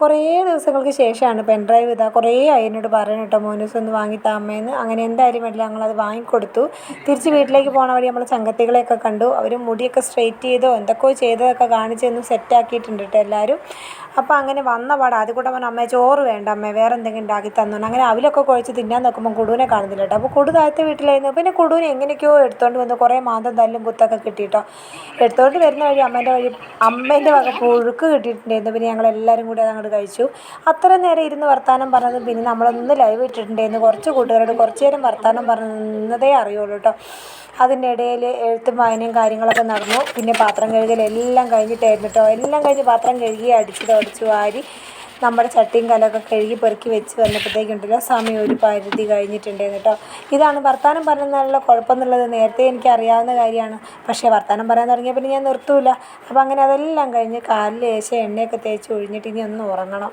കുറേ ദിവസങ്ങൾക്ക് ശേഷമാണ് പെൻഡ്രൈവ് ഇതാ കുറേ ആയി എന്നോട് പറയണം കേട്ടോ, മോനൂസ് ഒന്ന് വാങ്ങിത്താ അമ്മേന്ന്. അങ്ങനെ എന്തായാലും വേണ്ടില്ല, ഞങ്ങളത് വാങ്ങിക്കൊടുത്തു. തിരിച്ച് വീട്ടിലേക്ക് പോകണ വഴി നമ്മൾ ചങ്കത്തികളെയൊക്കെ കണ്ടു. അവർ മുടിയൊക്കെ സ്ട്രെയിറ്റ് ചെയ്തോ എന്തൊക്കെയോ ചെയ്തതൊക്കെ കാണിച്ച് ഒന്ന് സെറ്റാക്കിയിട്ടുണ്ട് കേട്ടോ എല്ലാവരും. അപ്പോൾ അങ്ങനെ വന്ന പാട് ആദ്യം കൂടെ പറഞ്ഞ അമ്മേ ചോറ് വേണ്ട അമ്മേ വേറെ എന്തെങ്കിലും ഉണ്ടാക്കി തന്നു. അങ്ങനെ അവിലൊക്കെ കുഴച്ച് തിന്നാൻ നോക്കുമ്പോൾ കുടുവിനെ കാണുന്നില്ല കേട്ടോ. അപ്പോൾ കുടു താഴത്തെ വീട്ടിലായിരുന്നു. പിന്നെ കുടുവിനെ എങ്ങനെയൊക്കെയോ എടുത്തുകൊണ്ട് വന്ന് കുറേ മാന്തം തല്ലും കുത്തൊക്കെ കിട്ടിയിട്ടോ. എടുത്തുകൊണ്ട് വരുന്ന വഴി അമ്മേൻ്റെ വക പുഴുക്ക് കിട്ടിയിട്ടുണ്ടായിരുന്നു. പിന്നെ ഞങ്ങളെല്ലാവരും കൂടി അതങ്ങോട്ട് കഴിച്ചു. അത്ര നേരം ഇരുന്ന് വർത്താനം പറഞ്ഞതും പിന്നെ നമ്മളൊന്ന് ലൈവ് ഇട്ടിട്ടുണ്ടായിരുന്നു. കുറച്ച് കൂട്ടുകാരോട് കുറച്ച് നേരം വർത്താനം പറഞ്ഞതേ അറിയുള്ളൂ കേട്ടോ. അതിൻ്റെ ഇടയിൽ എഴുത്തും വായനയും കാര്യങ്ങളൊക്കെ നടന്നു. പിന്നെ പാത്രം കഴുകലെല്ലാം കഴിഞ്ഞിട്ടായിരുന്നു കേട്ടോ. എല്ലാം കഴിഞ്ഞ് പാത്രം കഴുകി അടിച്ചു വാരി നമ്മുടെ ചട്ടിയും കലമൊക്കെ കഴുകി പെറുക്കി വെച്ച് വന്നപ്പോഴത്തേക്കുണ്ടല്ലോ സമയം ഒരു പരിധി കഴിഞ്ഞിട്ടുണ്ടായിരുന്നു കേട്ടോ. ഇതാണ് വർത്താനം പറയുന്നതിനുള്ള കുഴപ്പമെന്നുള്ളത് നേരത്തെ എനിക്ക് അറിയാവുന്ന കാര്യമാണ്. പക്ഷേ വർത്താനം പറയാൻ തുടങ്ങിയ പിന്നെ ഞാൻ നിർത്തൂല. അപ്പോൾ അങ്ങനെ അതെല്ലാം കഴിഞ്ഞ് കാലിൽ ലേശം എണ്ണയൊക്കെ തേച്ച് ഒഴിഞ്ഞിട്ട് ഇനി ഒന്ന് ഉറങ്ങണം.